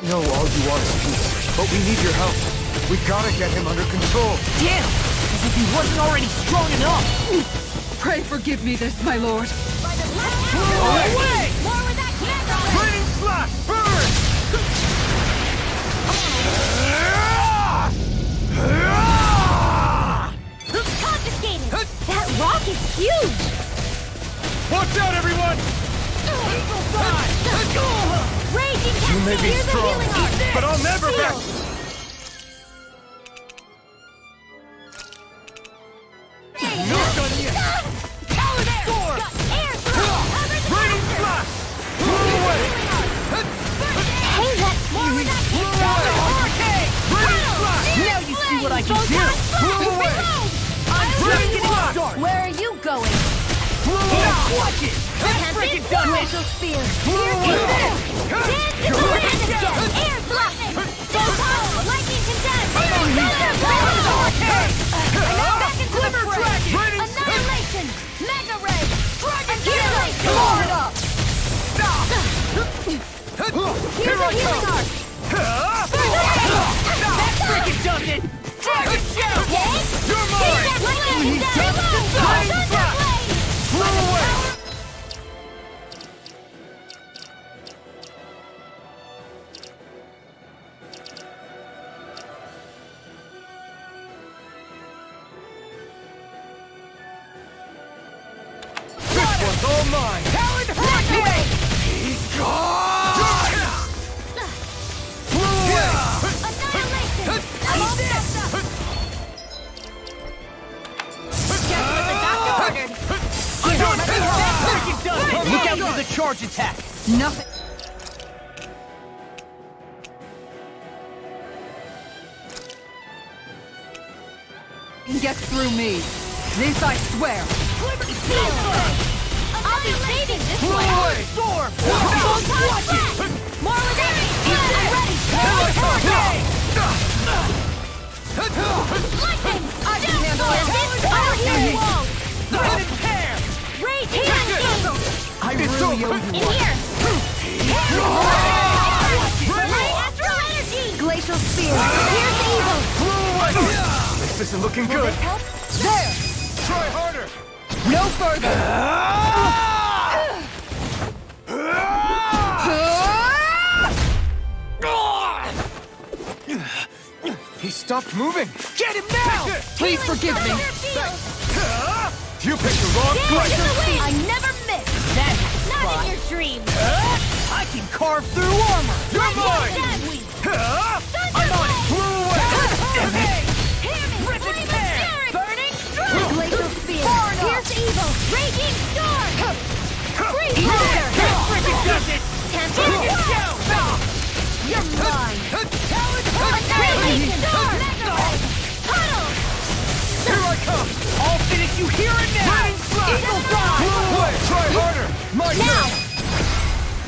know all you want is peace, but we need your help. We gotta get him under control. Damn! As if he wasn't already strong enough! Pray forgive me this, my lord. Away! More with that camera! Raining slash! Burn! Confiscated! That rock is huge! Watch out, everyone! Raging You may be Cascade! strong, Here's a healing art! but I'll never Shield. back. Not done yet. Sword! Got air thrust! Cover the Raining monster! slash! Blow away! Hey, that's more with that Hurricane! Raining slash! Now you see what I can do! Blow away! I'm just Raining getting slash! started! Where are you going? Blow away! Watch it! That's freaking done it! Glacial spear! Blow away! Dance to the wind again! Air thrust! Photon! Lightning condensed! Solar blast! And now back into the fray! Annihilation! Mega ray! Annihilation! Blow it up! Here's a healing arc! That freaking does it! Dragon Shout! You're mine! Lightning condensed! Thunderblade! Blow away! This one's all mine! Talon Hurricane! He's gone! Blow away! Annihilation! I'm all set up! Just what the doctor ordered! That freaking does it! Look out for the charge attack! Nothing. Get through me. This I swear. Liberty Seal! I'll be saving this Blow one! away! Storm! Watch it! More with that! I'm ready! Lightning! I can handle it. Our healing wall! Rip and tear! Rage healing beam! I It's really over. owe In you one. here! Light astral energy! Glacial spear! Here's the evil! Blow away! This isn't looking Will good. this help? There. Try harder! No further. He stopped moving! Get him now! Please forgive me. You picked the wrong place! I never miss! That's Not fun. in your dreams! I can carve through armor! You're mine! I'm on it! Blow away! Damn it! Hear me! Rip and Flame of tear! Spirit! Burning strike! Glacial spear! Far enough! Here's evil! Raging storm! Freeze That laser! freaking does it! Tempest! Dragon Shout! You're mine! Talon Raging Hurricane! storm! Mega ray! Puddle! Here I come! I'll finish you here and now! Raining slash! Eagle Dive! Blow away! Try harder! My Now! turn!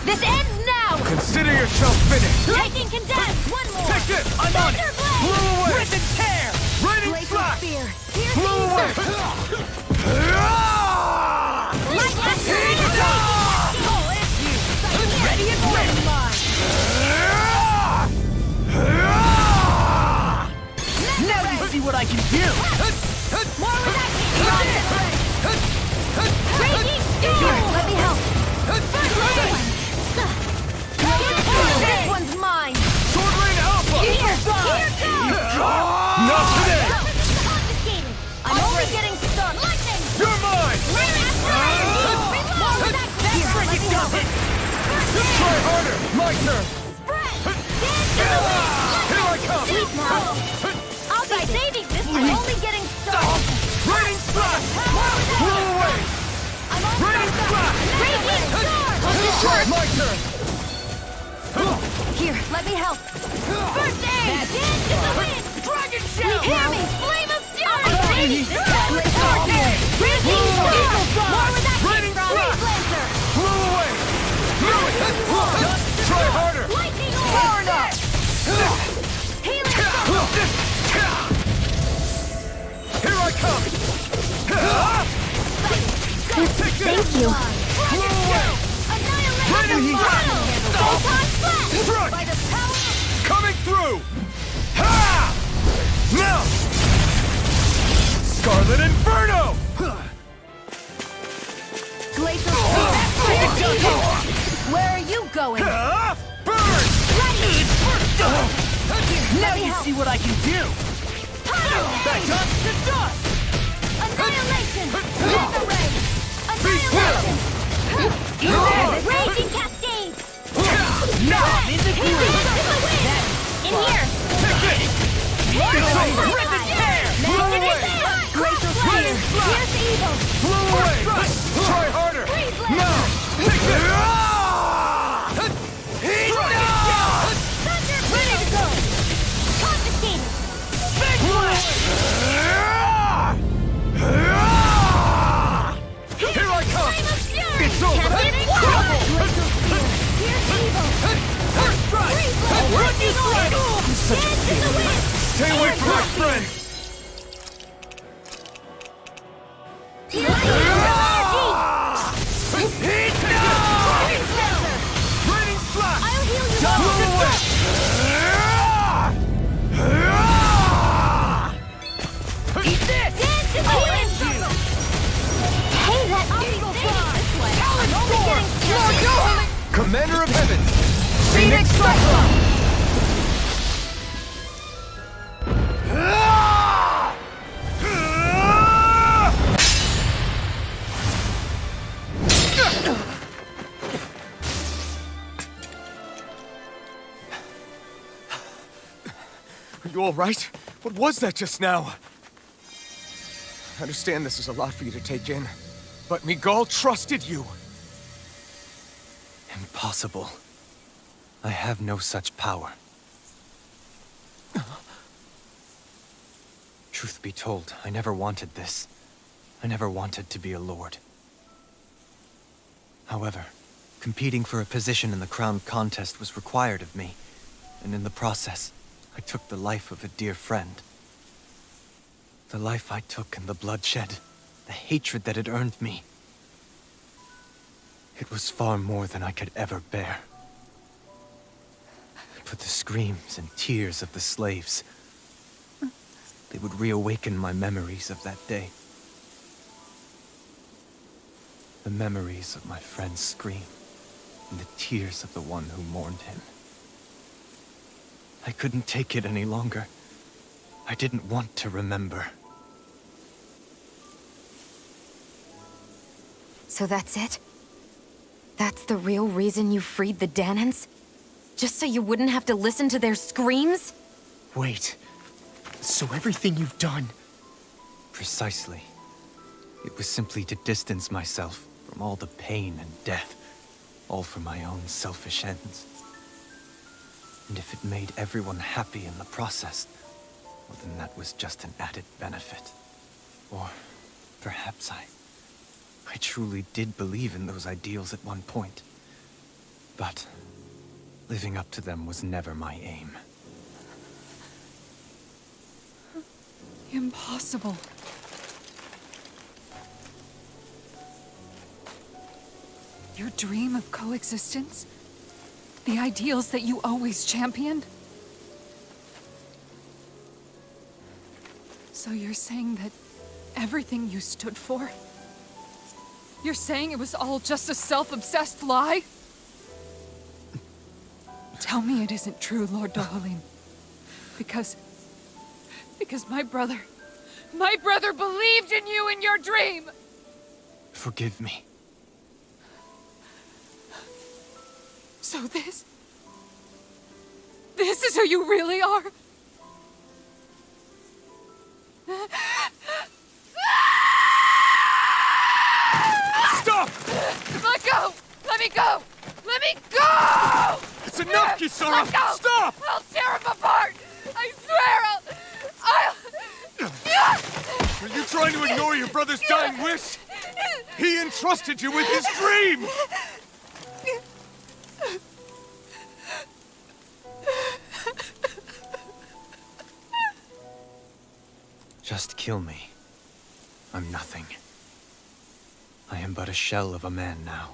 This ends now! Consider yourself finished! Lightning condensed! One more! Take this! I'm on it! Thunderblade! Blow away! Rip and tear! Raining Glacial slash! spear! Here's Blow the away! Light astral energy! Oh, it's you! Ready and ready! Now you see what I can do! More with that Raging storm! Let me help! This one's mine! Sword Rain Alpha! Here goes! Not today! Confiscated! I'm only getting stuck! Lightning! You're mine! Rain astral energy! More with that Freaking does it! Try harder! My turn! Spread! Dance to the wind! Here I come! Sleep now! I'll be saving this by only getting stuck! Raining slash! Blow away! I'm all Raining stuck! slash! Raging storm! Hope this works! My turn! Here, let me help! First aid! Dance to the wind! Dragon Shout! Hear me! Flame of fury! Raging storm! Raging storm! More with that Raining from slash! Laser! Blow away! Try harder! Lightning Far orb! enough! Healing storm! Here I come! Take this! Thank you! Blow away! Annihilation! Raining Photon slash! flash! Strike! By the power of Violet Inferno! Glacial Where are you going? Burn! Now you see what I can do! Back up to dust! Annihilation! Mega Ray! Annihilation! Raging Cascades! Now I'm in the groove! In here! It's over! Rip and tear! Glacial Spear! Here's evil! Blow away! Try harder! Freeze No! Take this! Thunder! Ready to go! Confiscated! Here I come! Flame of Fury! It's over! Here's evil! Freeze Blade! Working on! Dance in the wind! Stay away from my friend! Raining slash! I'll heal you Blow all! away! Eat this! Dance in the wind! Hey, that Eagle Fly! I'm only getting started! Commander of Heaven! Phoenix Cyclone! Are you all right? What was that just now? I understand this is a lot for you to take in, but Miguel trusted you. Impossible. I have no such power. Truth be told, I never wanted this. I never wanted to be a lord. However, competing for a position in the crown contest was required of me, and in the process, I took the life of a dear friend. The life I took and the bloodshed, the hatred that it earned me. It was far more than I could ever bear. But the screams and tears of the slaves, they would reawaken my memories of that day. The memories of my friend's scream and the tears of the one who mourned him. I couldn't take it any longer. I didn't want to remember. So that's it? That's the real reason you freed the Danans? Just so you wouldn't have to listen to their screams? Wait. So everything you've done... Precisely. It was simply to distance myself from all the pain and death, all for my own selfish ends. And if it made everyone happy in the process, well, then that was just an added benefit. Or perhaps I truly did believe in those ideals at one point. But living up to them was never my aim. Impossible. Your dream of coexistence? The ideals that you always championed? So you're saying that everything you stood for? You're saying it was all just a self-obsessed lie? Tell me it isn't true, Lord Dohalim. Because my brother believed in you in your dream! Forgive me. So this is who you really are? Stop! Let go! Let me go! Let me go! It's enough, Kisara! Let go! Stop! I'll tear him apart! I swear I'll... Are you trying to ignore your brother's dying wish? He entrusted you with his dream! Just kill me. I'm nothing. I am but a shell of a man now.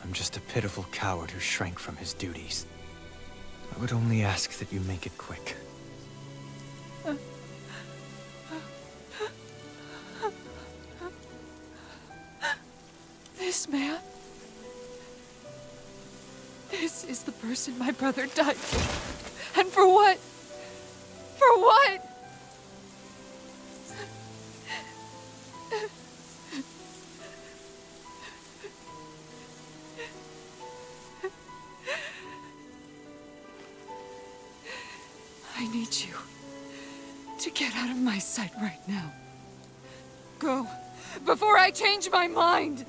I'm just a pitiful coward who shrank from his duties. I would only ask that you make it quick. This man... This is the person my brother died for. And for what? For what? I need you to get out of my sight right now. Go, before I change my mind!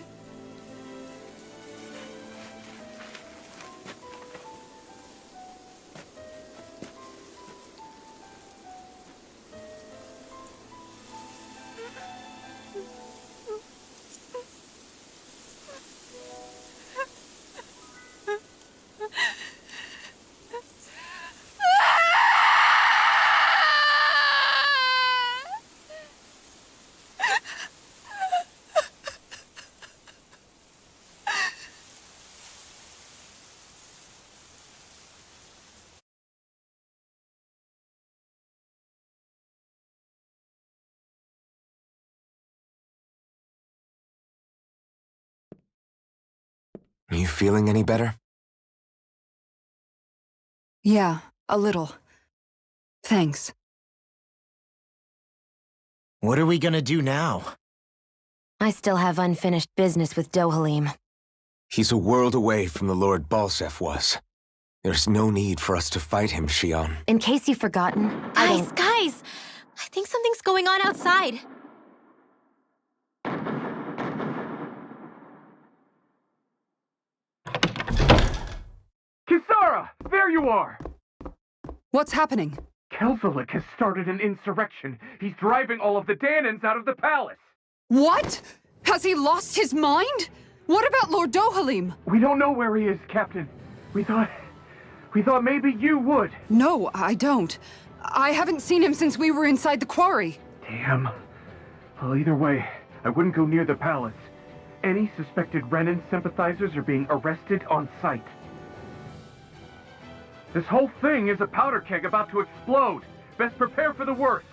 Are you feeling any better? Yeah, a little. Thanks. What are we gonna do now? I still have unfinished business with Dohalim. He's a world away from the Lord Balsef was. There's no need for us to fight him, Shion. In case you've forgotten, Guys! I think something's going on outside. Kisara! There you are! What's happening? Kelzelik has started an insurrection. He's driving all of the Danans out of the palace. What? Has he lost his mind? What about Lord Dohalim? We don't know where he is, Captain. We thought maybe you would. No, I don't. I haven't seen him since we were inside the quarry. Damn. Well, either way, I wouldn't go near the palace. Any suspected Renan sympathizers are being arrested on sight. This whole thing is a powder keg about to explode. Best prepare for the worst.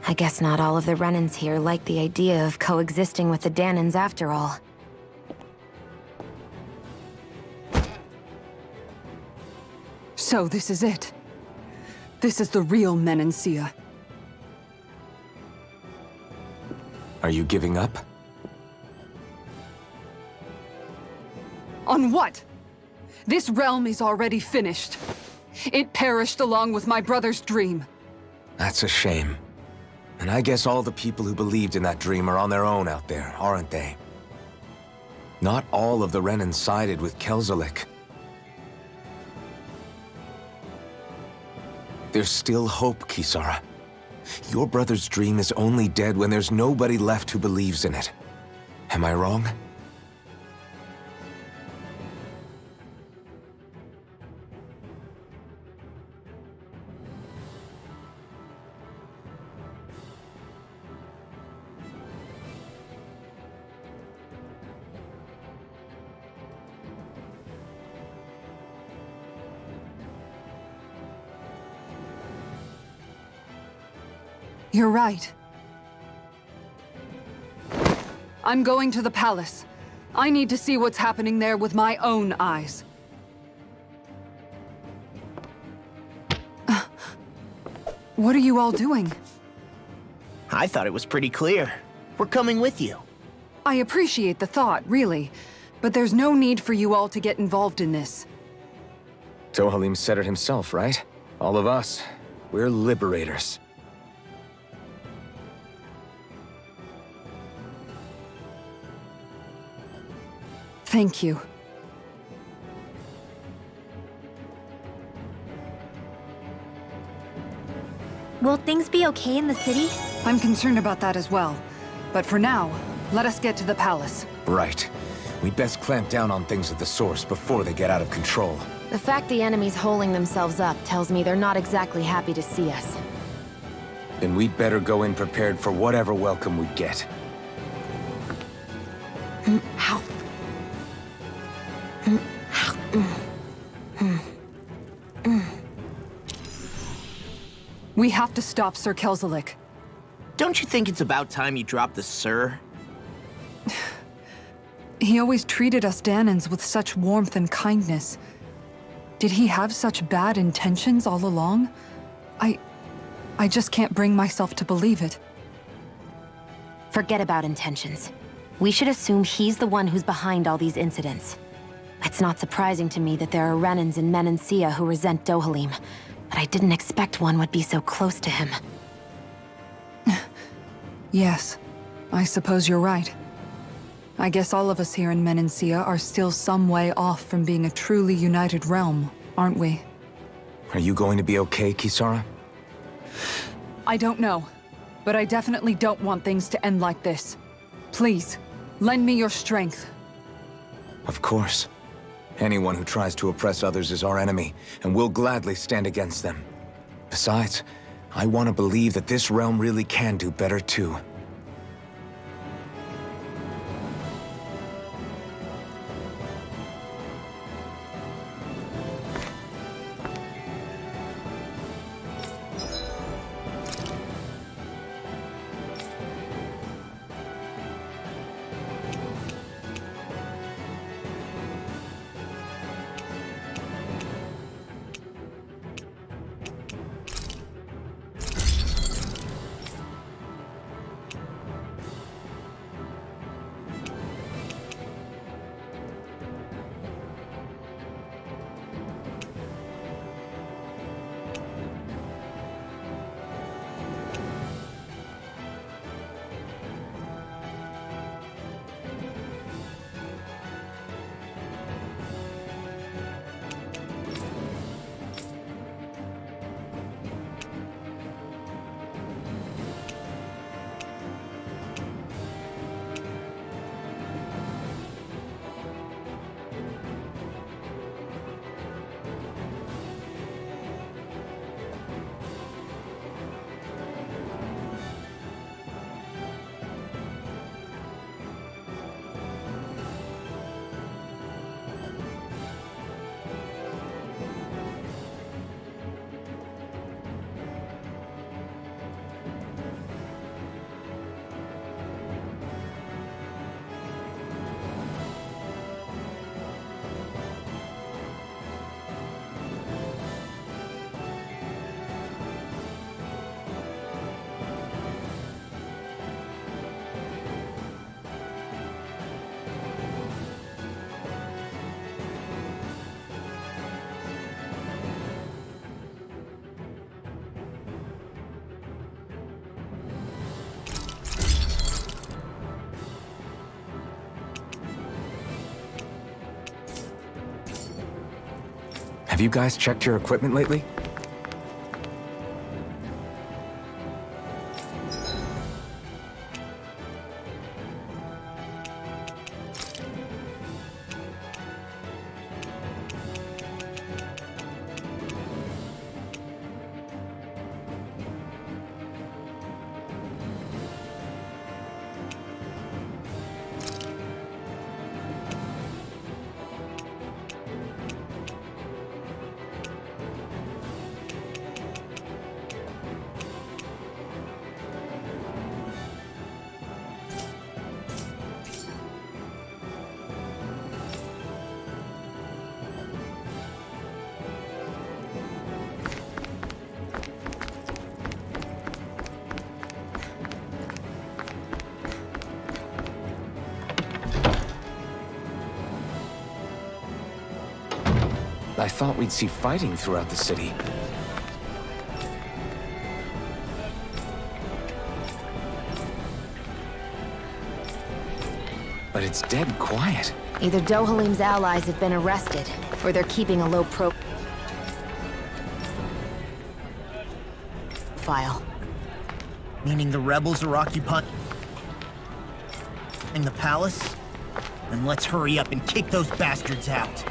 I guess not all of the Renans here like the idea of coexisting with the Danans after all. So this is it. This is the real Menancia. Are you giving up? On what? This realm is already finished. It perished along with my brother's dream. That's a shame. And I guess all the people who believed in that dream are on their own out there, aren't they? Not all of the Renan sided with Kelzelik. There's still hope, Kisara. Your brother's dream is only dead when there's nobody left who believes in it. Am I wrong? You're right. I'm going to the palace. I need to see what's happening there with my own eyes. What are you all doing? I thought it was pretty clear. We're coming with you. I appreciate the thought, really, but there's no need for you all to get involved in this. Dohalim said it himself, right? All of us. We're liberators. Thank you. Will things be okay in the city? I'm concerned about that as well. But for now, let us get to the palace. Right. We'd best clamp down on things at the source before they get out of control. The fact the enemy's holding themselves up tells me they're not exactly happy to see us. Then we'd better go in prepared for whatever welcome we get. Ow. We have to stop Sir Kelzelik. Don't you think it's about time you dropped the sir? He always treated us Danans with such warmth and kindness. Did he have such bad intentions all along? I just can't bring myself to believe it. Forget about intentions. We should assume he's the one who's behind all these incidents. It's not surprising to me that there are Renans in Menancia who resent Dohalim, but I didn't expect one would be so close to him. Yes, I suppose you're right. I guess all of us here in Menancia are still some way off from being a truly united realm, aren't we? Are you going to be okay, Kisara? I don't know, but I definitely don't want things to end like this. Please, lend me your strength. Of course. Anyone who tries to oppress others is our enemy, and we'll gladly stand against them. Besides, I want to believe that this realm really can do better too. Have you guys checked your equipment lately? I thought we'd see fighting throughout the city. But it's dead quiet. Either Dohalim's allies have been arrested, or they're keeping a low profile. Meaning the rebels are occupying the palace? Then let's hurry up and kick those bastards out.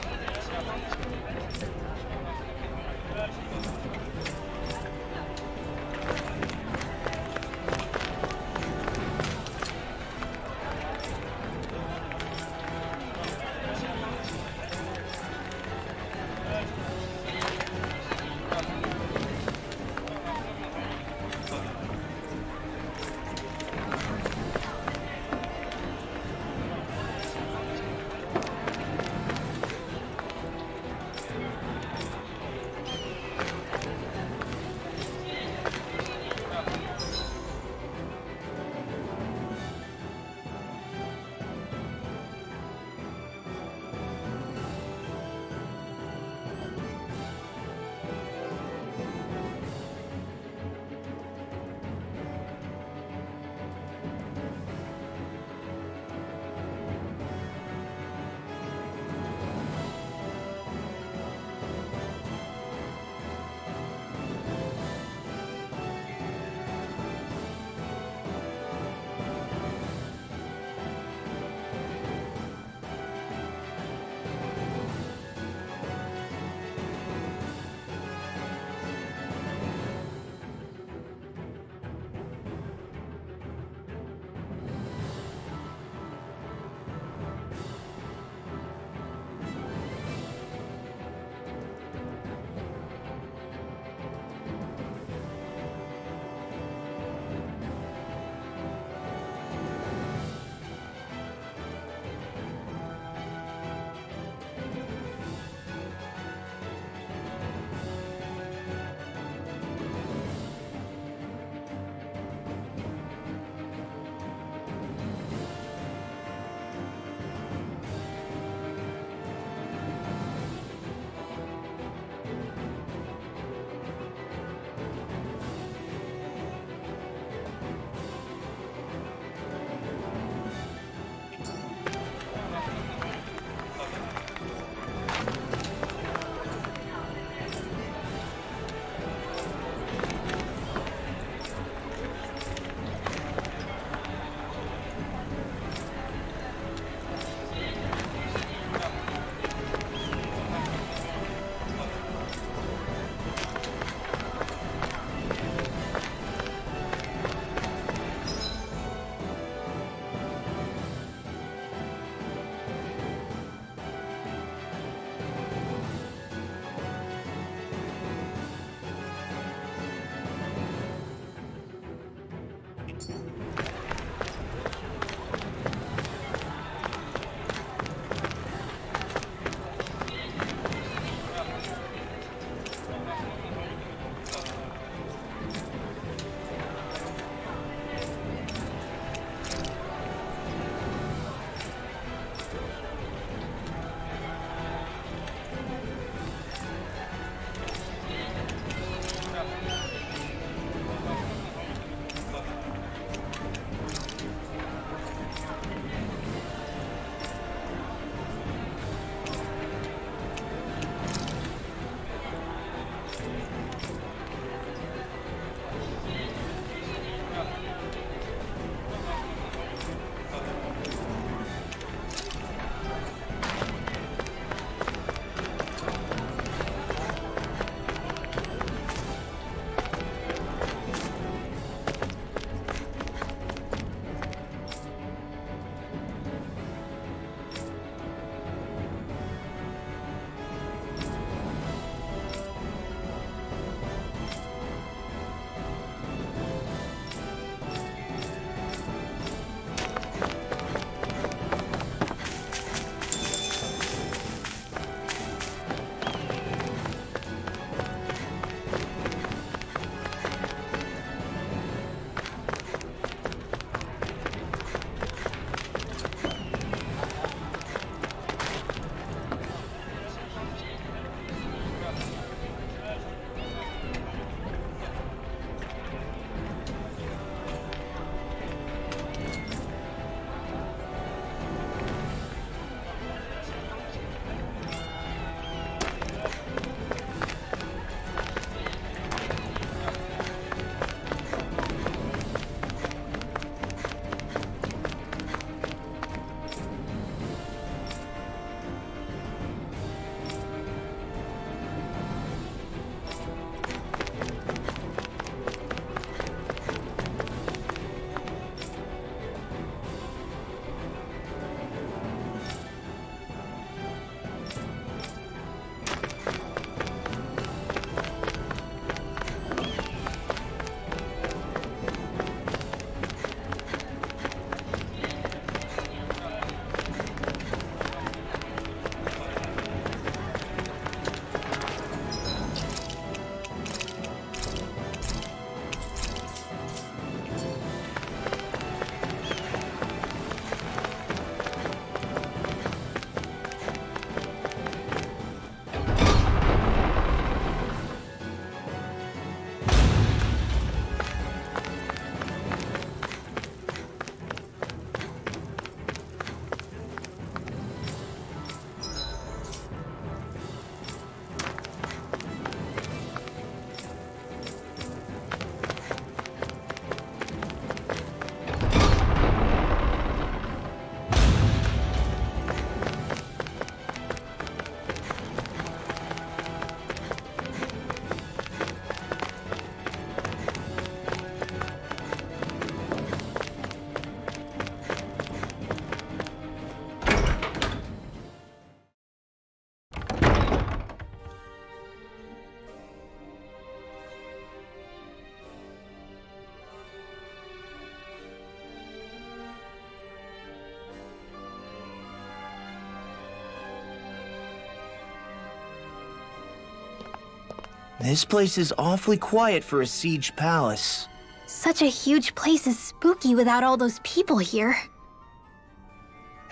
This place is awfully quiet for a siege palace. Such a huge place is spooky without all those people here.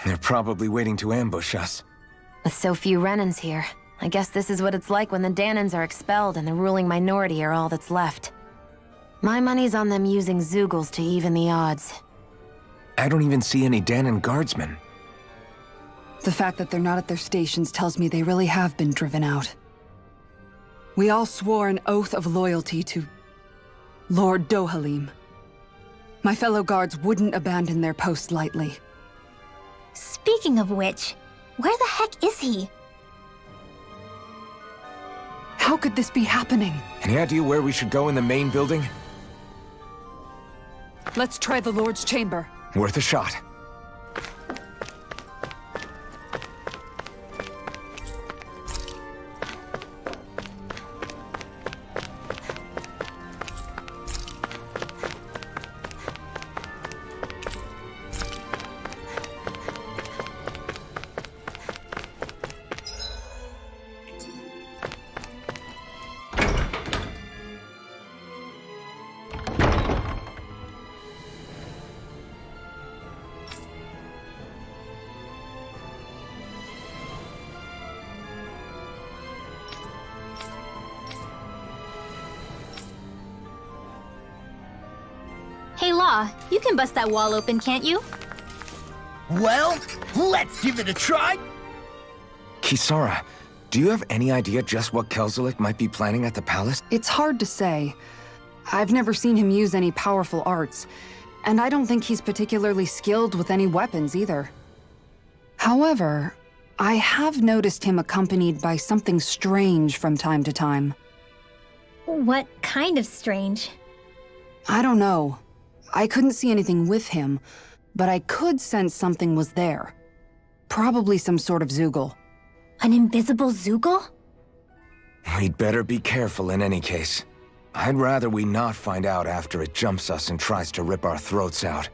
They're probably waiting to ambush us. With so few Renans here, I guess this is what it's like when the Danans are expelled and the ruling minority are all that's left. My money's on them using Zeugles to even the odds. I don't even see any Danan guardsmen. The fact that they're not at their stations tells me they really have been driven out. We all swore an oath of loyalty to Lord Dohalim. My fellow guards wouldn't abandon their post lightly. Speaking of which, where the heck is he? How could this be happening? Any idea where we should go in the main building? Let's try the Lord's chamber. Worth a shot. saw. You can bust that wall open, can't you? Well, let's give it a try. Kisara, do you have any idea just what Kelzelik might be planning at the palace? It's hard to say. I've never seen him use any powerful arts, and I don't think he's particularly skilled with any weapons either. However, I have noticed him accompanied by something strange from time to time. What kind of strange? I don't know. I couldn't see anything with him, but I could sense something was there. Probably some sort of Zoogle. An invisible Zoogle? We'd better be careful in any case. I'd rather we not find out after it jumps us and tries to rip our throats out.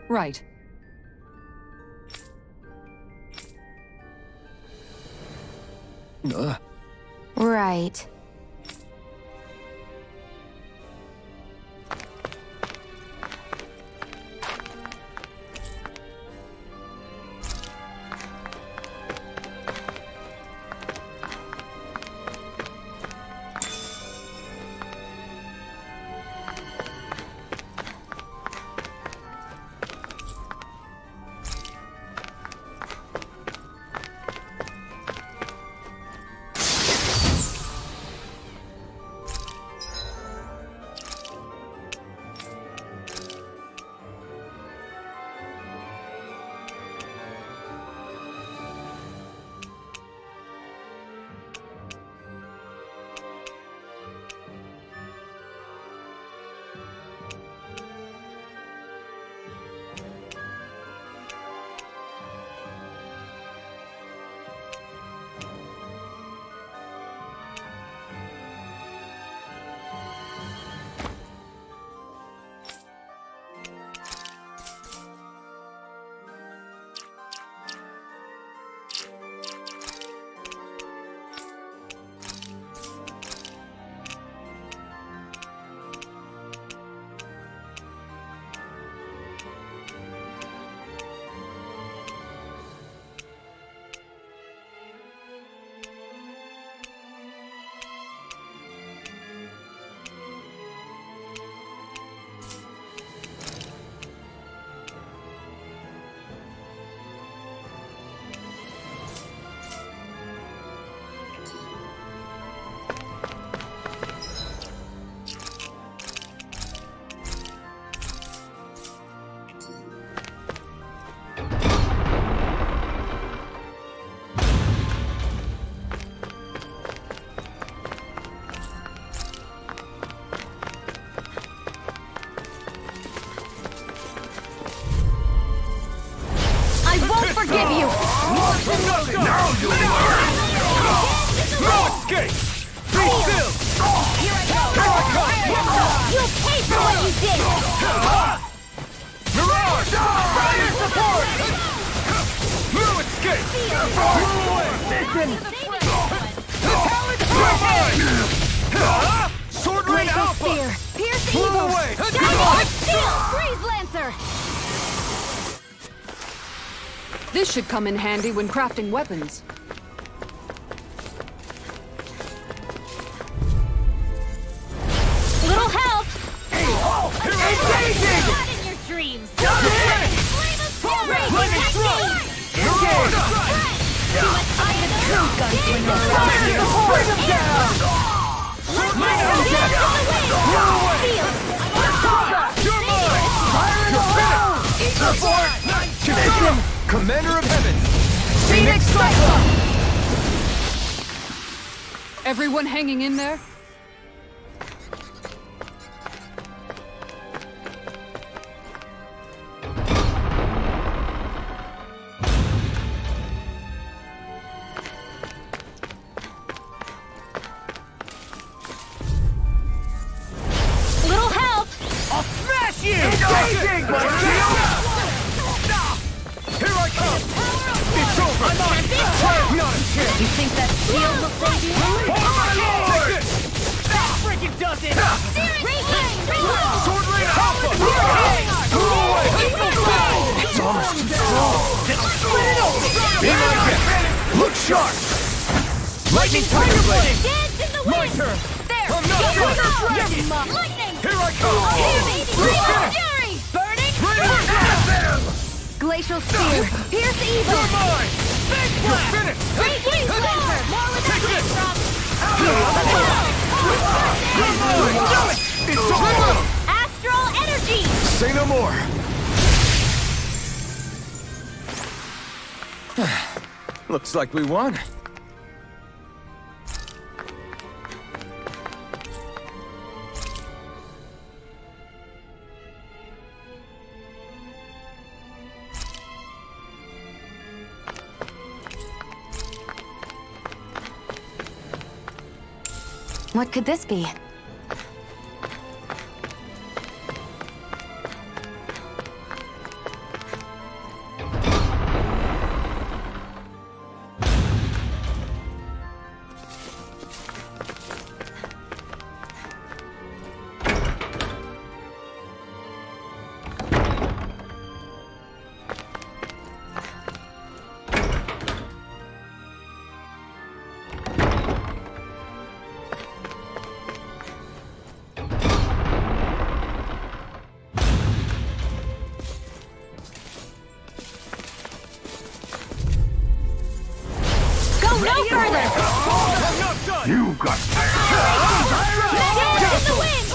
Right. Right. Forgive you! Now you learn! No escape! Be still! Here I go! You'll pay for what you did! Mirage! Fire support! No escape! Move away! The talent mine! Sword Ray Alpha! Pierce Move evil! away! Diamond Steel! Freeze Lancer! This should come in handy when crafting weapons. Little help! Engaging! Not in your dreams! Engage! Flame of fury! Lightning Stroke! Too much time to true gunslinger! Bring him down! You're mine! You're finished! Support! Commander of Heaven! Phoenix Cyclone! Everyone hanging in there? Little help! I'll smash you! Engaging! Here I come! It's over! I'm on it! Try it! You think that shield will save you? That freaking does it! Sword Rain Alpha! It's almost too strong. Be my guest. Look sharp. Lightning Tiger Blade! Dance in the wind! My turn! There! I'm not Go, done. go, Dragon! Lightning! Here I come! Fury! Burning! Glacial Spear! Pierce evil! You're mine! Big blast! Great Wings Laser! More with Take that this! from... You're mine! Do it! It's over! Astral Energy! Say no more. Looks like we won. What could this be? No further! I'm not done! You got Dance in the wind!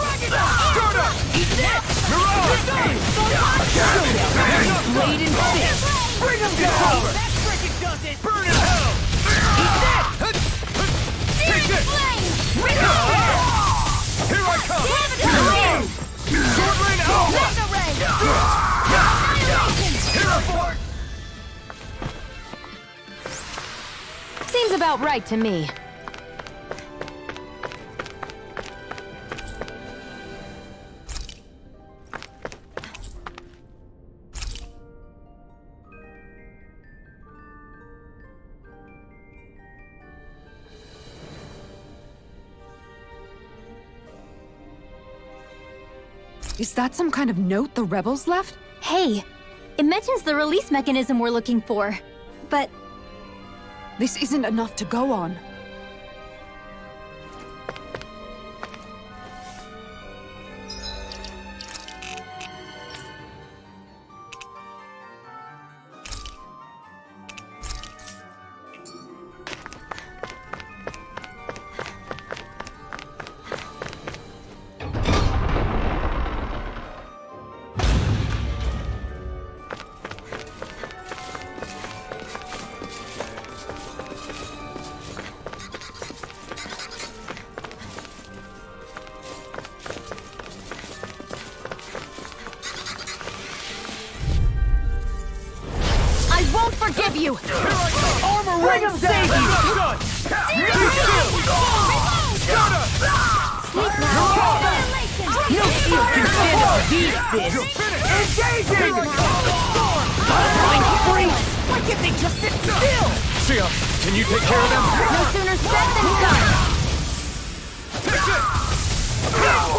Blade and fist! Bring him down! That freaking does it! Burn in hell! Take this! Here I come! Sword Rain Alpha! Here I fall! Seems about right to me. Is that some kind of note the rebels left? Hey, it mentions the release mechanism we're looking for, but This isn't enough to go on. forgive you! Armor Bring him down! Save you! No shield can stand up these fists! Engaging! Blind freeze! Why can't they just sit still? Sia, can you take care of them? No sooner said than done! Take it!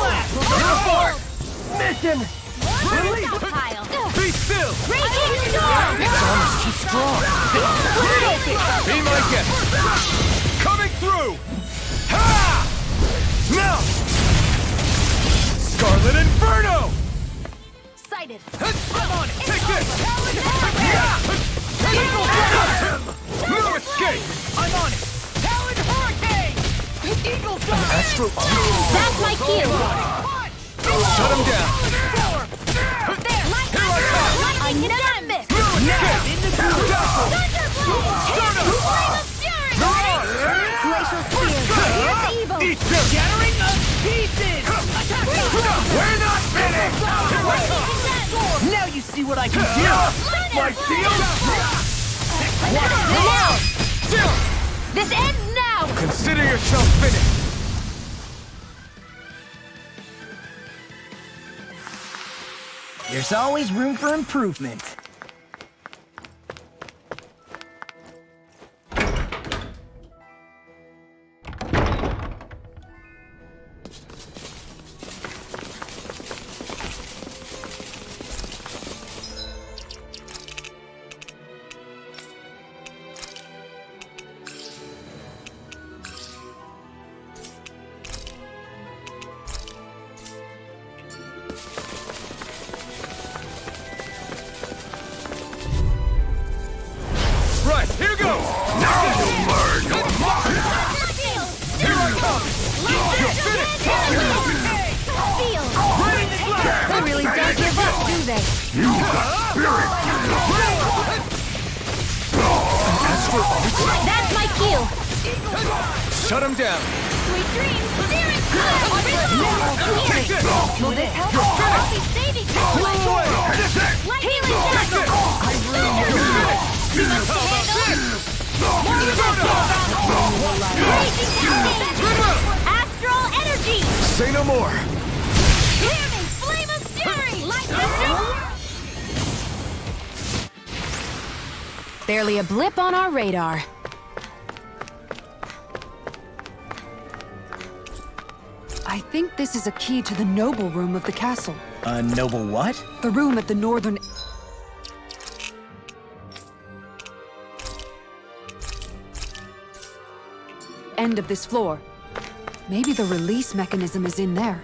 Blast! Mission! Release the pile! Be still! Raging storm! It's almost too strong. Be my guest! Coming through! Ha! Now! Scarlet Inferno! Sighted! I'm on it! Take this! No escape! I'm on it! Talon Hurricane! Eagle Fire! Astral... That's my cue! Shut him down. There! I never miss! Now! In the Glacial Spear! Here's evil! Eat them! Shattering of pieces! We're not finished! Now you see what I can do! My shield! Now! This ends now! Consider yourself finished. There's always room for improvement. right, here goes! Now you'll learn your mark! Here I come! You're finished! They really don't give up, do they? You got spirit! That's my cue! Shut him down! Sweet dreams! Spirit time! Will this help? I'll be saving you! Healing dazzle! Astral energy! Say no more! Hear me! Flame of fury! Light the Barely a blip on our radar. I think this is a key to the noble room of the castle. A noble what? The room at the northern end of this floor. Maybe the release mechanism is in there.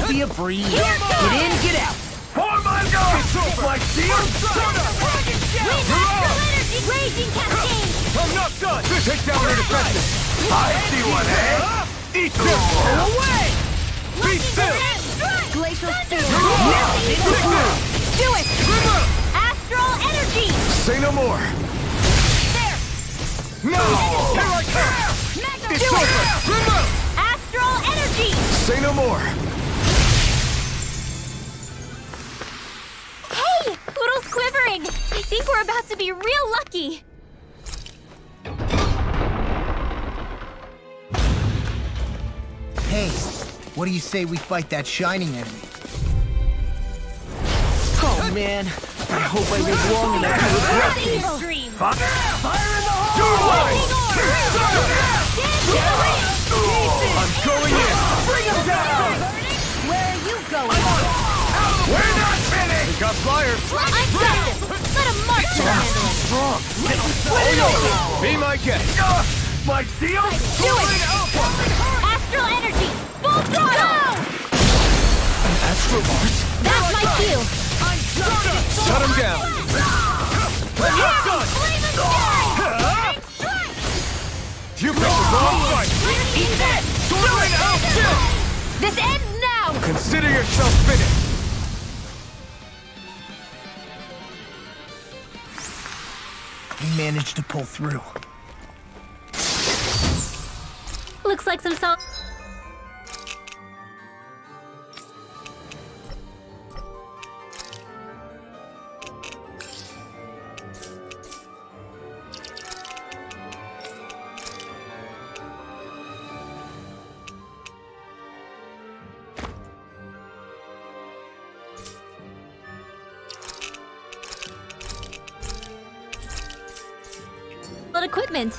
Be a breeze. Get in, get out. For my God! My shield! Wind astral energy! Raging cascade! I'm not done! Take down your defenses! I see one, eh? Eat them! Away! Be still! Glacial sphere. Do it! Astral energy! Say no more! There! No! Here I come! Mega It's over! Astral energy! Say no more! Hey! Poodle's quivering! I think we're about to be real lucky! Hey, what do you say we fight that shining enemy? Oh man, I hope I live long enough to regret this. Stream! Fire in the hole! I'm going in! Bring him down! Where are you going? We're not finished! We got flyers! I got this! Let him march to handle it! Strong! Be my guest! My shield! Do it! Astral energy! Full throttle! Astro Mars? That's my cue! Shut him down! I'm not done! Flame of fury! You picked the wrong fight! Eat that! Soaring out! This ends now! Consider yourself finished! We managed to pull through. Looks like some salt. Equipment.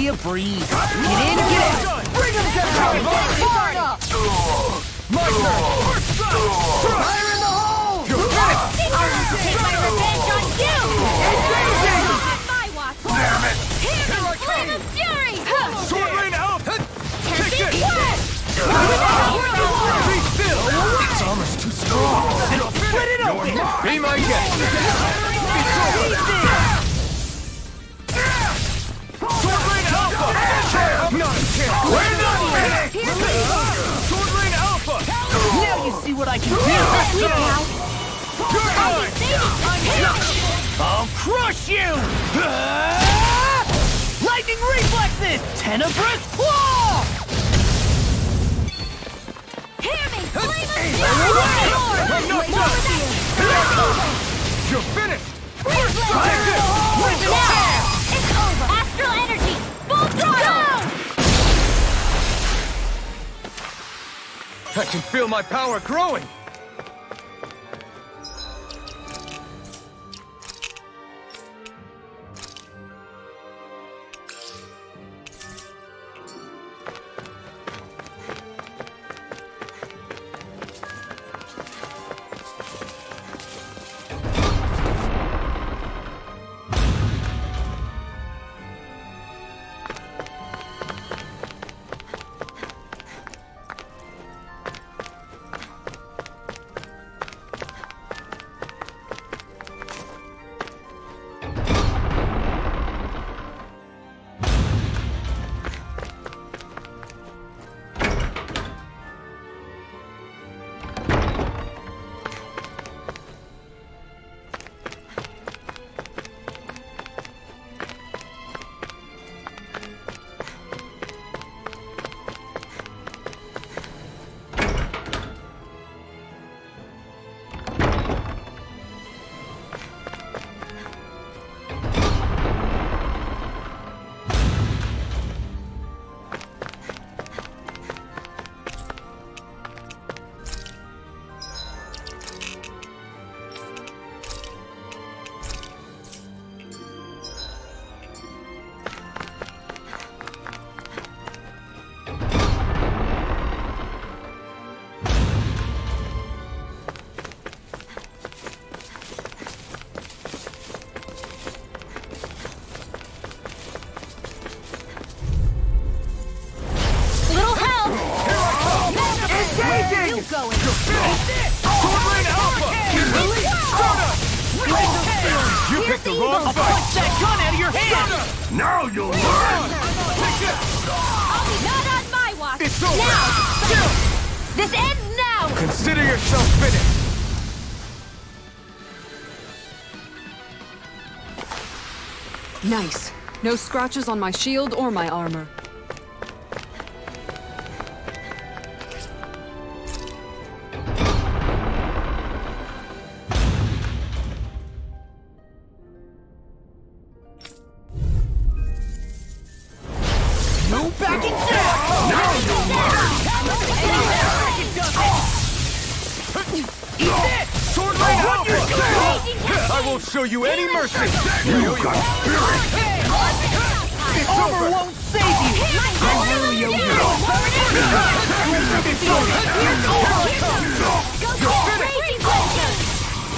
be a breeze. Get in, get out. Bring him down. My turn. Fire in the hole. I'll take my revenge on you! Not on my watch! Damn it. Here I come! Flame of fury! Sword rain out. Tempest blast! Be still. It's almost too strong. Split it open. Be my guest. Sword rain alpha. Not a chance. We're not winning. Sword rain alpha. Now you see what I can do. I'll crush you! Lightning reflexes! Tenebrous claw! Hear me! Flame of fury! I'm not done! You're finished! Now! It's over! Astral energy! Full throttle! I can feel my power growing! picked the wrong fight! I'll punch that gun out of your hand! Now you'll learn! Not on my watch! It's over! Now! This ends now! Consider yourself finished! Nice. No scratches on my shield or my armor. No backing down! Now you'll learn! Eat this! Sword Rain Alpha! I won't show you any mercy! You got spirit! It's over! Won't save you! I really owe you! It's over! You're finished!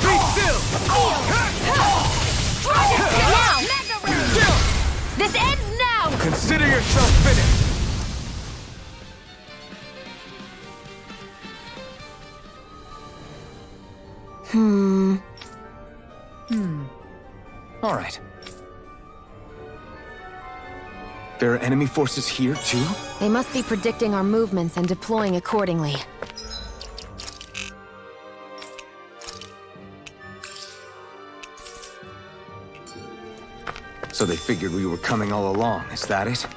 Be still! Now! This ends now! Consider yourself finished! All right. There are enemy forces here, too? They must be predicting our movements and deploying accordingly. So they figured we were coming all along, is that it?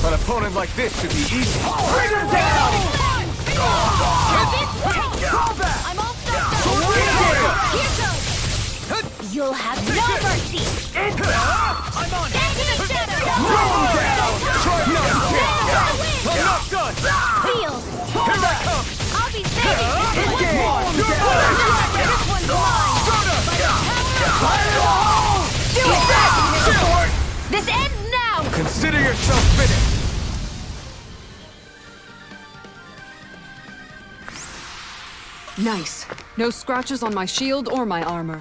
An opponent like this should be easy. Bring her down! I'm all stuck up. Here goes. You'll have no mercy. I'm on it! Stand in the shadow. I'm not done! Seal. Here I come! I'll be saving this one. This one's mine. Do that! This ends now. Consider yourself finished. Nice. No scratches on my shield or my armor.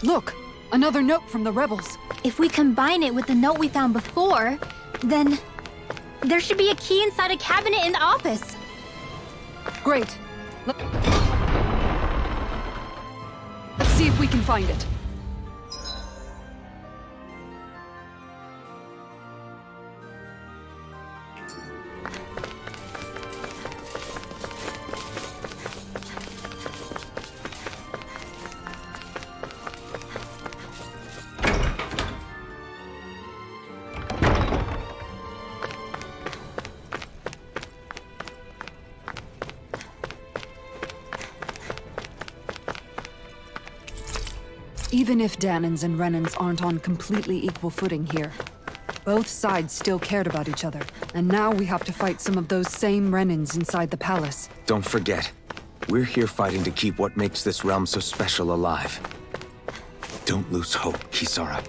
Look! Another note from the rebels. If we combine it with the note we found before, then there should be a key inside a cabinet in the office. Great. Let's see if we can find it. Even if Danans and Renans aren't on completely equal footing here, both sides still cared about each other, and now we have to fight some of those same Renans inside the palace. Don't forget, we're here fighting to keep what makes this realm so special alive. Don't lose hope, Kisara.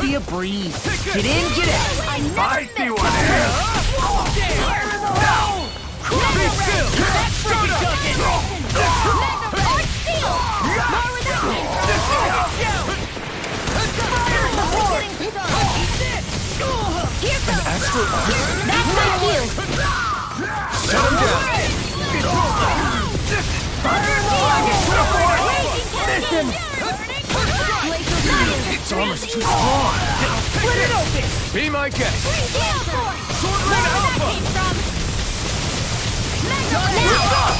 Be a breeze. Get in, get out. I see one here! Be still. That's my cue. Shut him down! Listen. Its armor's too strong! Split it open. Be my guest!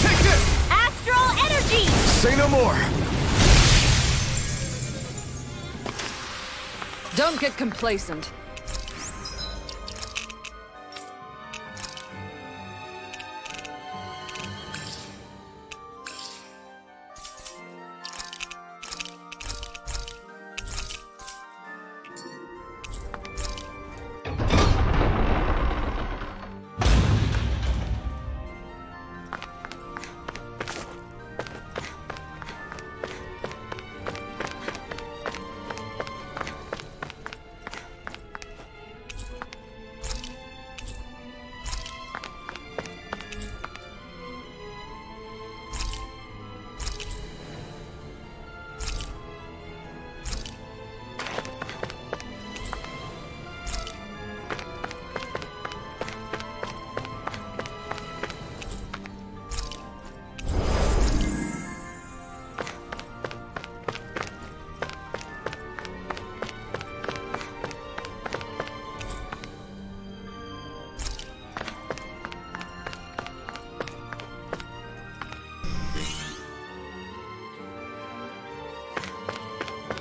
Take this! Astral energy. Say no more! Don't get complacent.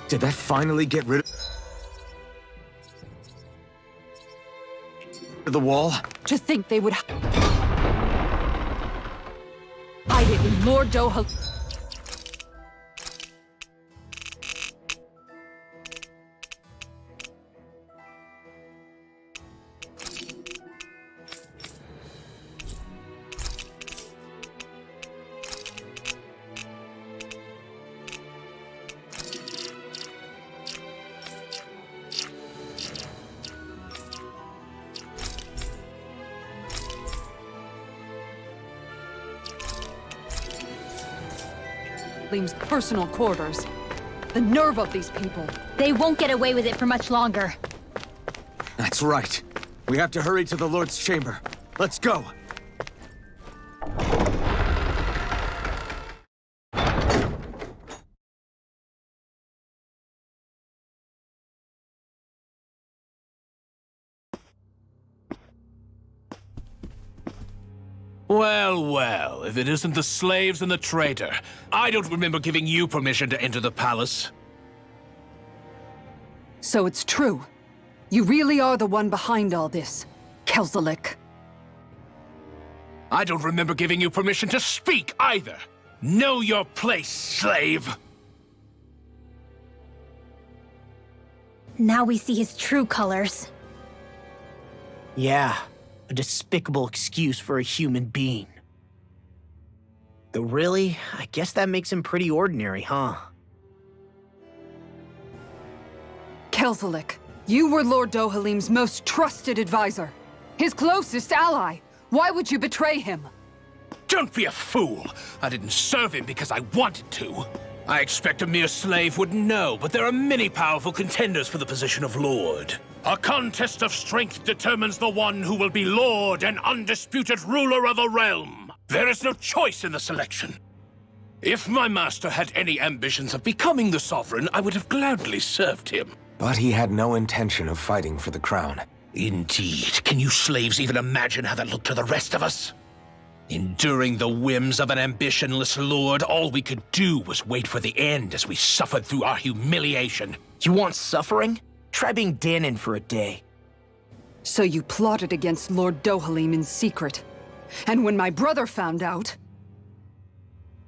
Did that finally get rid of the wall? To think they would hide it in Lord Doha. Hleem's personal quarters. The nerve of these people. They won't get away with it for much longer. That's right. We have to hurry to the Lord's chamber. Let's go. Well, well, if it isn't the slaves and the traitor. I don't remember giving you permission to enter the palace. So it's true. You really are the one behind all this, Kelzelik. I don't remember giving you permission to speak either. Know your place, slave! Now we see his true colors. Yeah, a despicable excuse for a human being. Though really, I guess that makes him pretty ordinary, huh? Kelzelik, you were Lord Dohalim's most trusted advisor. His closest ally. Why would you betray him? Don't be a fool! I didn't serve him because I wanted to. I expect a mere slave wouldn't know, but there are many powerful contenders for the position of Lord. A contest of strength determines the one who will be Lord and undisputed ruler of a realm. There is no choice in the selection. If my master had any ambitions of becoming the sovereign, I would have gladly served him. But he had no intention of fighting for the crown. Indeed. Can you slaves even imagine how that looked to the rest of us? Enduring the whims of an ambitionless lord, all we could do was wait for the end as we suffered through our humiliation. You want suffering? Try being Danon for a day. So you plotted against Lord Dohalim in secret. And when my brother found out...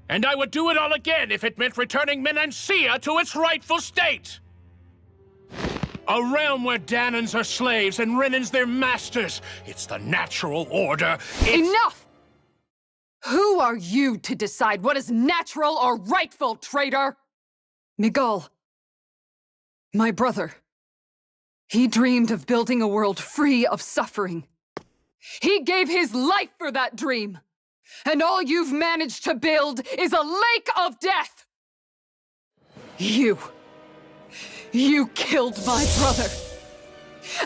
And I would do it all again if it meant returning Menancia to its rightful state! A realm where Danons are slaves and Renans their masters. It's the natural order. Enough! Who are you to decide what is natural or rightful, traitor? Miguel, my brother. He dreamed of building a world free of suffering. He gave his life for that dream. And all you've managed to build is a lake of death! You killed my brother!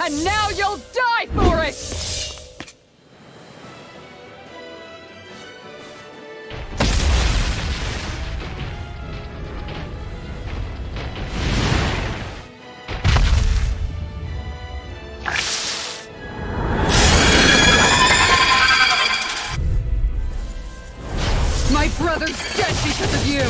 And now you'll die for it! My brother's dead because of you!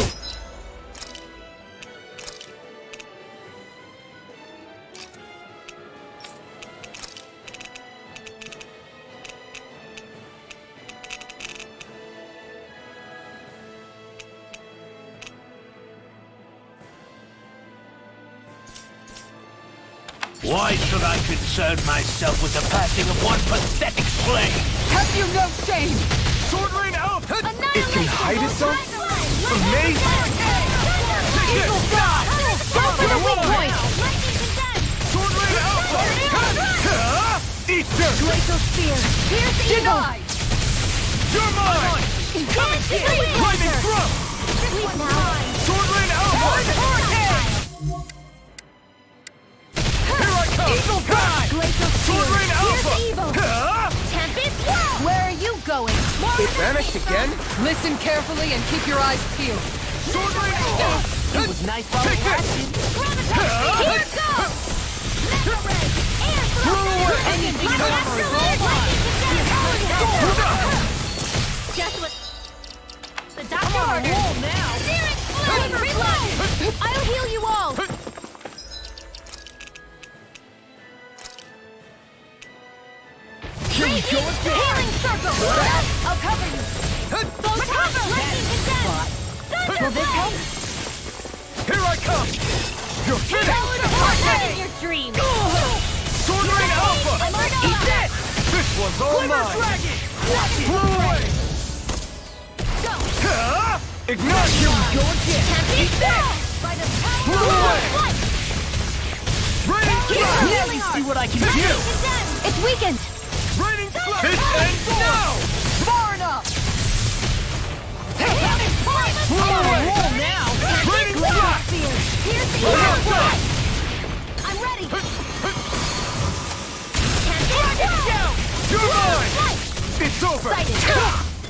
Why should I concern myself with the passing of one pathetic slave? Have you no shame? Sword Rain out! It can hide itself? Amazing! Evil God! Go for the weak point! Sword Rain out! Eat dirt! Glacial Spear! Here's the Denied! You're mine! Lightning thrust! Sleep now! Sword Rain out! Evil God! Glacial Sword Spear! Rain Here's Alpha! evil! Tempest! Where are you going? It vanished again? Listen carefully and keep your eyes peeled. Sword Rain Alpha! It was nice while it lasted. Here it goes! Mega Ray! Air Thrust! Anything My but master Just what the doctor ordered. Now. Spirit Flame! Reload! I'll heal you all! Healing circle! I'll cover you! Photon! Lightning condemned! Thunder Ray! Here I come! You're Not in your dreams! Sword Rain Alpha! Eat this! This one's all mine! Dragon! Blow away! Go! Ignite! Here we go again. Eat this! By the power Blow away! of light! Raining Thrust! Now you see what I can do. Condemned! It's weakened! Raining Thrust! This ends now! Far enough! Blow away! Roll now. It's over! Excited.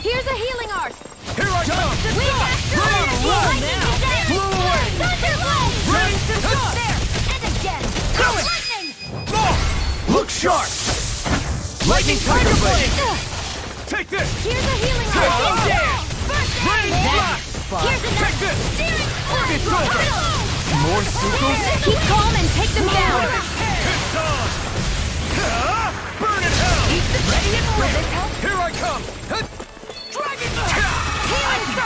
Here's a healing art. Here I come! We master lightning condemned. Blow away! Thunderblade. Ready? There. And again. Lightning. Look sharp! Lightning Tiger Blade! Take this! Here's a healing Take art. this! Rain There. blast! Here's another. Take this! Searing flame. It's over! More circles? Keep calm and take them down. It's on! Burn in hell! Ready and ready. Here I come! Dragon.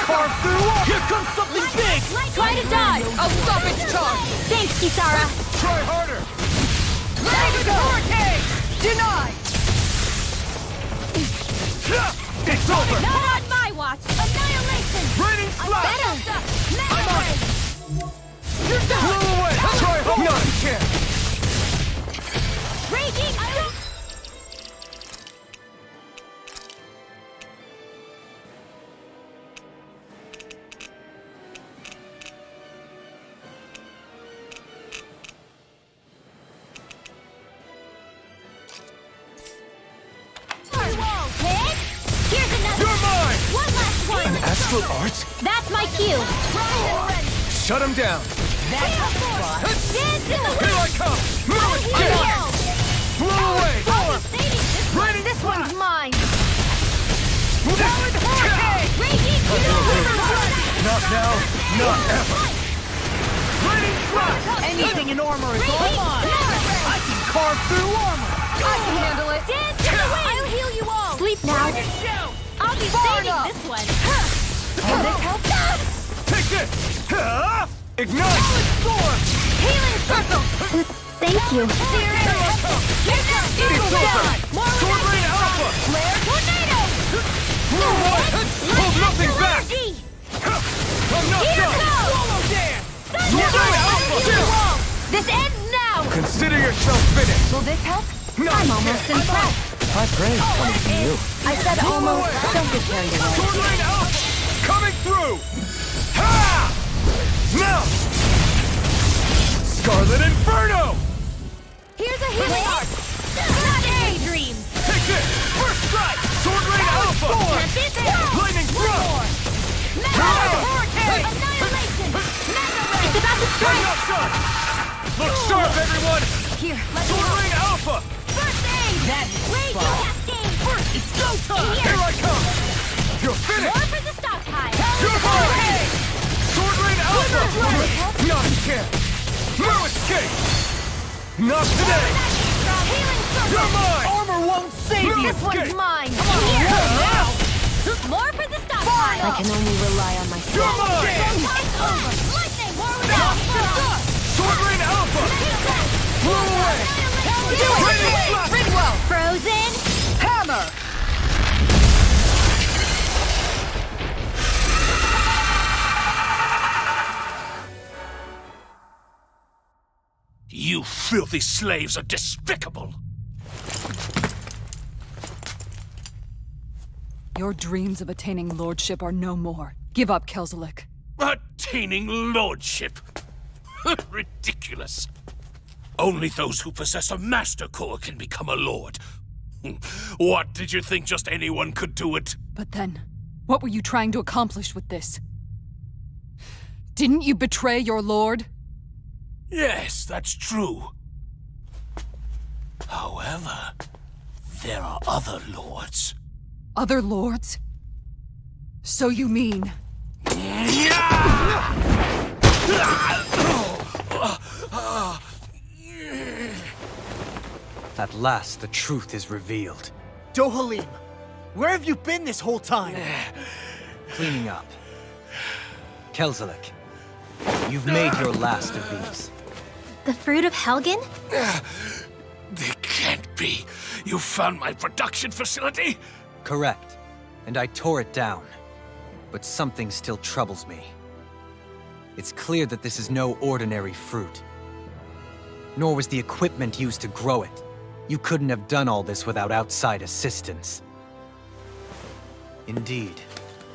Carve through all! Here comes something big! Try to dodge. I'll stop its charge! Thanks, Kisara. Try harder! Dragon hurricane. Denied. It's over! Not on my watch. Annihilation. Raining flash! Better. Memory. Blow away! Try harder! Not a chance! Raging. Here's another. You're mine! One last one. An astral art? That's my cue. Shut him down! Dance in the Here I come! Move it! Get it! Blow away! Raining This one's mine. Talon hurricane! Raging. Not now, not ever! Raining flash! Anything in armor is all Raging. mine! I can carve through armor! I can handle it. Dance in the wind. I'll heal you all. Sleep now. I'll be saving this one. Will this help? Take this! Ignite! Healing circle. Thank you. It's over! Sword Rain Alpha! Flare tornado. Hold nothing back! I'm not Here done! goes. Swallow dance! Sword Rain Alpha! This ends now. Consider yourself finished! Will this help? No! I'm almost impressed. High praise coming from you. I said almost. Don't get carried away. Sword Rain Alpha! Coming through! Ha! Now! Scarlet Inferno! Here's a healing art. Not daydream. Take this! First strike! Sword Rain Alpha! Lightning thrust! Hurricane. Annihilation. Mega ray. It's about to I'm strike. not done! Look sharp, everyone! Here. Sword Rain Alpha! First aid. That's Raging cascade. It's go time! Here. Here I come! You're finished! More for the stockpile. You're mine! Sword Rain Alpha! Not a chance! No escape! Not today! Healing circle. You're mine! Armor won't save No you! This one's escape! mine. Now! More for the stockpile. I can only rely on myself. You're mine! It's over. Lightning. Warrior. Sword Rain Alpha! Blow away! Raining flash! Ridwell. Frozen. Hammer! You filthy slaves are despicable! Your dreams of attaining lordship are no more. Give up, Kelzelik. Attaining lordship! Ridiculous! Only those who possess a master core can become a lord. What, did you think just anyone could do it? But then, what were you trying to accomplish with this? Didn't you betray your lord? Yes, that's true. However, there are other lords. Other lords? So you mean... At last, the truth is revealed. Dohalim, where have you been this whole time? Cleaning up. Kelzelik, you've made your last of these. The fruit of Helgen? They can't be. You found my production facility? Correct. And I tore it down. But something still troubles me. It's clear that this is no ordinary fruit. Nor was the equipment used to grow it. You couldn't have done all this without outside assistance. Indeed.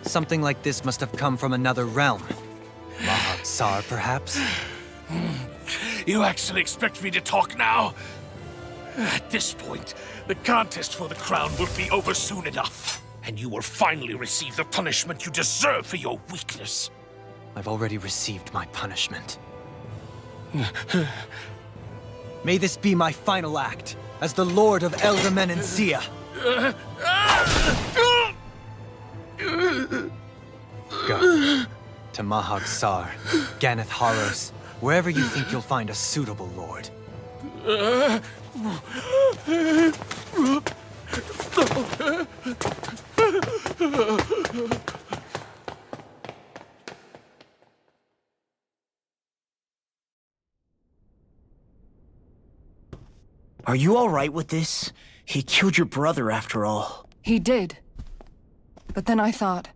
Something like this must have come from another realm. Mahad-Sar, perhaps? You actually expect me to talk now? At this point, the contest for the crown will be over soon enough. And you will finally receive the punishment you deserve for your weakness. I've already received my punishment. May this be my final act as the Lord of Elder Menancia. Go to Mahag Sar, Ganeth Haros, wherever you think you'll find a suitable lord. Are you all right with this? He killed your brother after all. He did. But then I thought,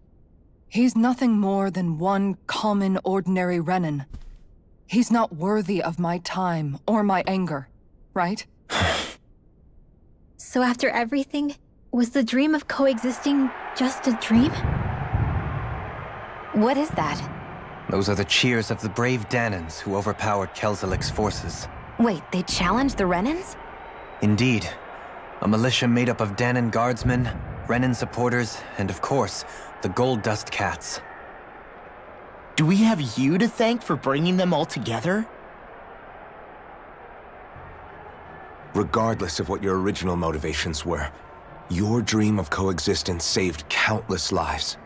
he's nothing more than one common, ordinary Renan. He's not worthy of my time or my anger, right? So after everything, was the dream of coexisting just a dream? What is that? Those are the cheers of the brave Danans who overpowered Kelzelik's forces. Wait, they challenged the Renans? Indeed. A militia made up of Danan guardsmen, Renan supporters, and of course, the Gold Dust Cats. Do we have you to thank for bringing them all together? Regardless of what your original motivations were, your dream of coexistence saved countless lives.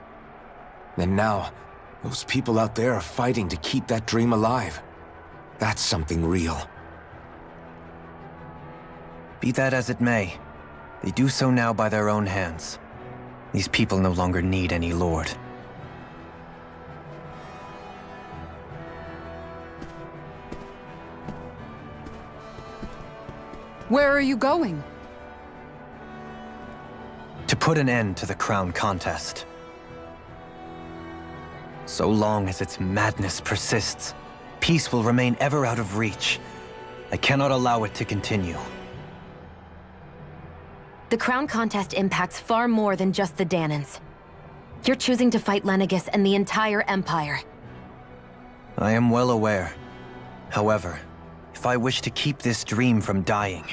And now, those people out there are fighting to keep that dream alive. That's something real. Be that as it may, they do so now by their own hands. These people no longer need any lord. Where are you going? To put an end to the crown contest. So long as its madness persists, peace will remain ever out of reach. I cannot allow it to continue. The crown contest impacts far more than just the Danans. You're choosing to fight Lenegis and the entire Empire. I am well aware. However, if I wish to keep this dream from dying,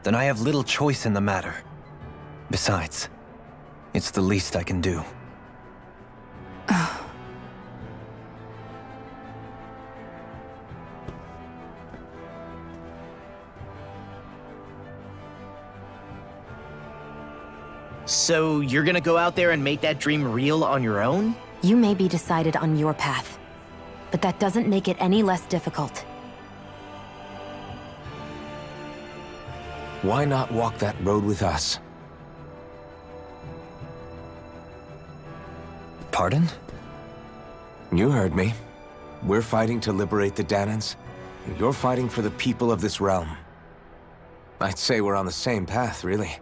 then I have little choice in the matter. Besides, it's the least I can do. So you're gonna go out there and make that dream real on your own? You may be decided on your path, but that doesn't make it any less difficult. Why not walk that road with us? Pardon? You heard me. We're fighting to liberate the Danans, and you're fighting for the people of this realm. I'd say we're on the same path, really.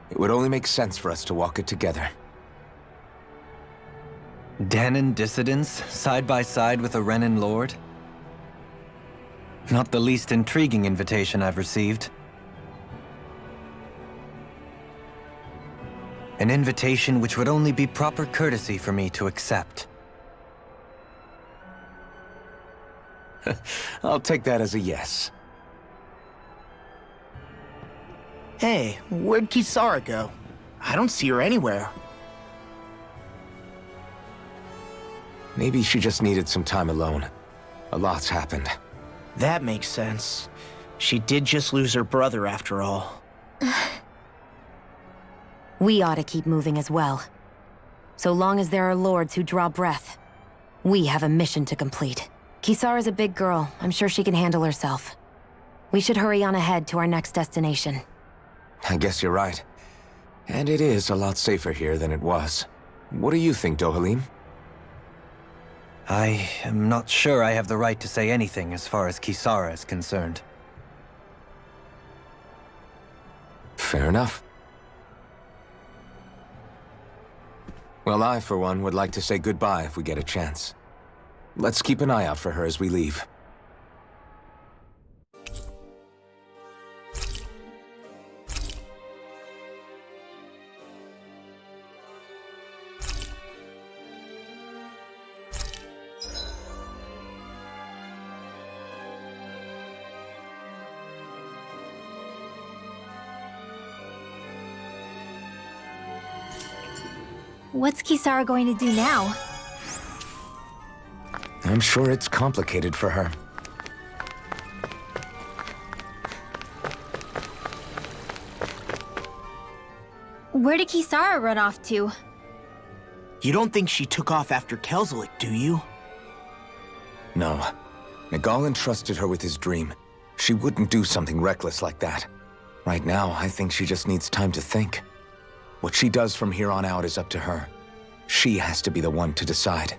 It would only make sense for us to walk it together. Danan dissidents, side by side with a Renan lord? Not the least intriguing invitation I've received. An invitation which would only be proper courtesy for me to accept. I'll take that as a yes. Hey, where'd Kisara go? I don't see her anywhere. Maybe she just needed some time alone. A lot's happened. That makes sense. She did just lose her brother after all. We ought to keep moving as well. So long as there are lords who draw breath, we have a mission to complete. Kisara's a big girl. I'm sure she can handle herself. We should hurry on ahead to our next destination. I guess you're right. And it is a lot safer here than it was. What do you think, Dohalim? I am not sure I have the right to say anything as far as Kisara is concerned. Fair enough. Well, I, for one, would like to say goodbye if we get a chance. Let's keep an eye out for her as we leave. What's Kisara going to do now? I'm sure it's complicated for her. Where did Kisara run off to? You don't think she took off after Kelzelik, do you? No. Nagal entrusted her with his dream. She wouldn't do something reckless like that. Right now, I think she just needs time to think. What she does from here on out is up to her. She has to be the one to decide.